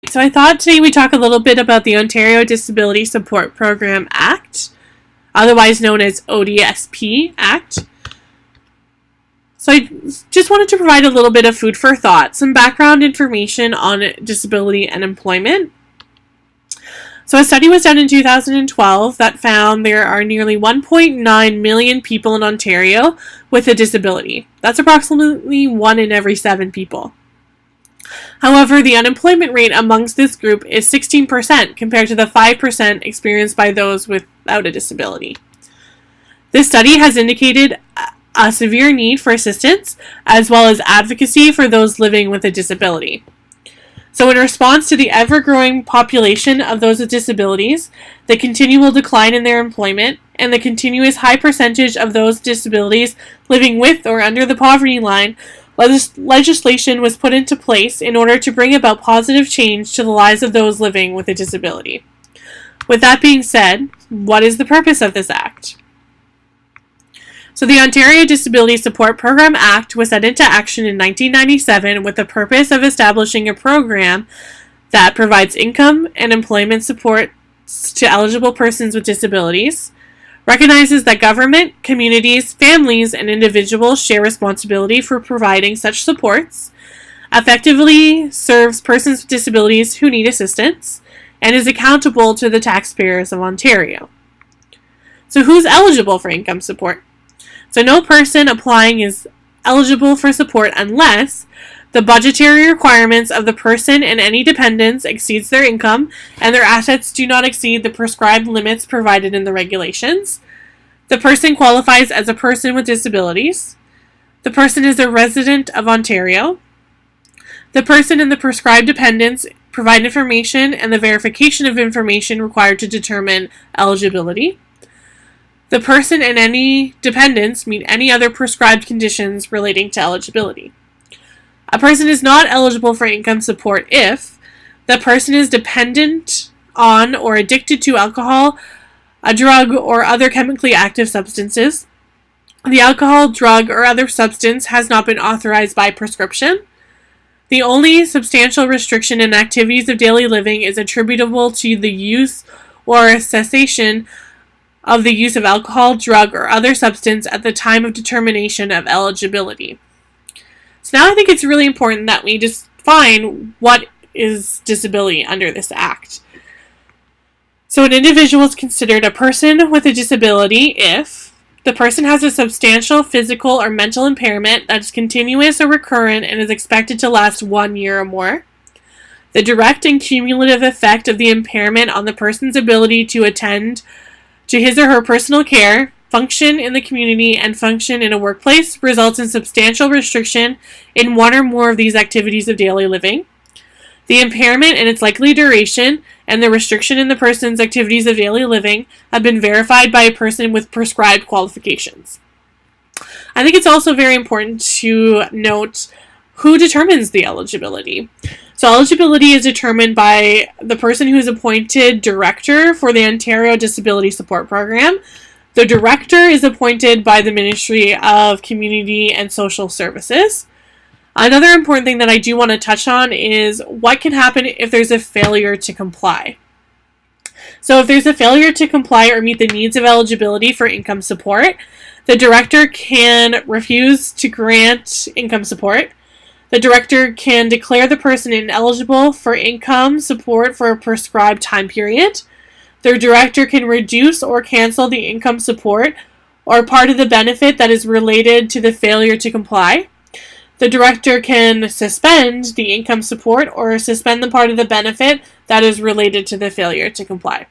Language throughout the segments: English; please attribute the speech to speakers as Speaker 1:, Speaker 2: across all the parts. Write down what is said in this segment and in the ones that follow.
Speaker 1: So I thought today we'd talk a little bit about the Ontario Disability Support Program Act, otherwise known as Odsp Act. So I just wanted to provide a little bit of food for thought, some background information on disability and employment. So a study was done in 2012 that found there are nearly 1.9 million people in Ontario with a disability. That's approximately 1 in every 7 people. However, the unemployment rate amongst this group is 16% compared to the 5% experienced by those without a disability. This study has indicated a severe need for assistance as well as advocacy for those living with a disability. So in response to the ever-growing population of those with disabilities, the continual decline in their employment, and the continuous high percentage of those with disabilities living with or under the poverty line, legislation was put into place in order to bring about positive change to the lives of those living with a disability. With that being said, what is the purpose of this act? So the Ontario Disability Support Program Act was set into action in 1997 with the purpose of establishing a program that provides income and employment support to eligible persons with disabilities, recognizes that government, communities, families, and individuals share responsibility for providing such supports, effectively serves persons with disabilities who need assistance, and is accountable to the taxpayers of Ontario. So who's eligible for income support? So no person applying is eligible for support unless the budgetary requirements of the person and any dependents exceeds their income and their assets do not exceed the prescribed limits provided in the regulations. The person qualifies as a person with disabilities. The person is a resident of Ontario. The person and the prescribed dependents provide information and the verification of information required to determine eligibility. The person and any dependents meet any other prescribed conditions relating to eligibility. A person is not eligible for income support if the person is dependent on or addicted to alcohol, a drug, or other chemically active substances. The alcohol, drug, or other substance has not been authorized by prescription. The only substantial restriction in activities of daily living is attributable to the use or cessation of the use of alcohol, drug, or other substance at the time of determination of eligibility. So now I think it's really important that we define what is disability under this act. So an individual is considered a person with a disability if the person has a substantial physical or mental impairment that is continuous or recurrent and is expected to last 1 year or more. The direct and cumulative effect of the impairment on the person's ability to attend to his or her personal care, function in the community, and function in a workplace results in substantial restriction in one or more of these activities of daily living. The impairment and its likely duration and the restriction in the person's activities of daily living have been verified by a person with prescribed qualifications. I think it's also very important to note who determines the eligibility. So eligibility is determined by the person who is appointed director for the Ontario Disability Support Program. The director is appointed by the Ministry of Community and Social Services. Another important thing that I do want to touch on is what can happen if there's a failure to comply. So if there's a failure to comply or meet the needs of eligibility for income support, the director can refuse to grant income support. The director can declare the person ineligible for income support for a prescribed time period. The director can reduce or cancel the income support or part of the benefit that is related to the failure to comply. The director can suspend the income support or suspend the part of the benefit that is related to the failure to comply.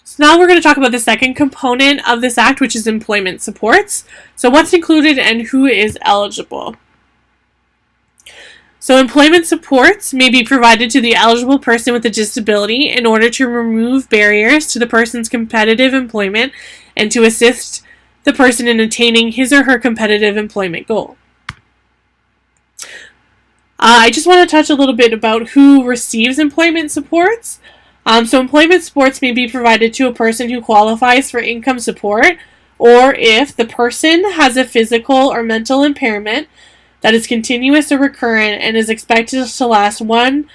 Speaker 1: So now we're going to talk about the second component of this act, which is employment supports. So what's included and who is eligible? So employment supports may be provided to the eligible person with a disability in order to remove barriers to the person's competitive employment and to assist the person in attaining his or her competitive employment goal. I just want to touch a little bit about who receives employment supports. So employment supports may be provided to a person who qualifies for income support, or if the person has a physical or mental impairment that is continuous or recurrent and is expected to last 1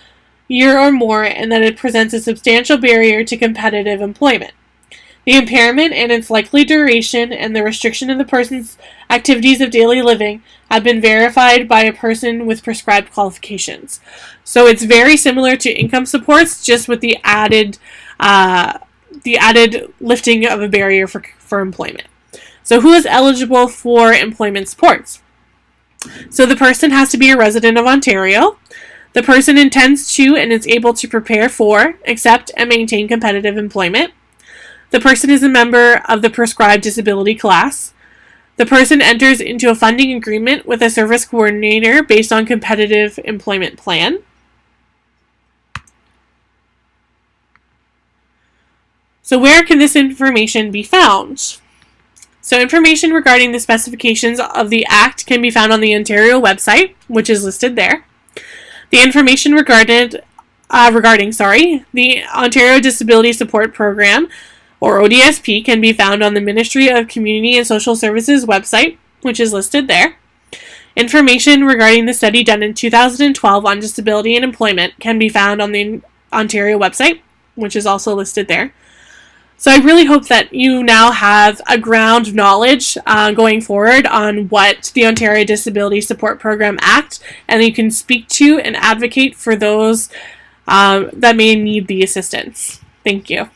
Speaker 1: year or more, and that it presents a substantial barrier to competitive employment. The impairment and its likely duration and the restriction of the person's activities of daily living have been verified by a person with prescribed qualifications. So it's very similar to income supports, just with the added lifting of a barrier for employment. So who is eligible for employment supports? So the person has to be a resident of Ontario. The person intends to and is able to prepare for, accept, and maintain competitive employment. The person is a member of the prescribed disability class. The person enters into a funding agreement with a service coordinator based on competitive employment plan. So where can this information be found? So information regarding the specifications of the Act can be found on the Ontario website, which is listed there. The information regarding the Ontario Disability Support Program, or ODSP, can be found on the Ministry of Community and Social Services website, which is listed there. Information regarding the study done in 2012 on disability and employment can be found on the Ontario website, which is also listed there. So I really hope that you now have a ground of knowledge going forward on what the Ontario Disability Support Program Act, and you can speak to and advocate for those that may need the assistance. Thank you.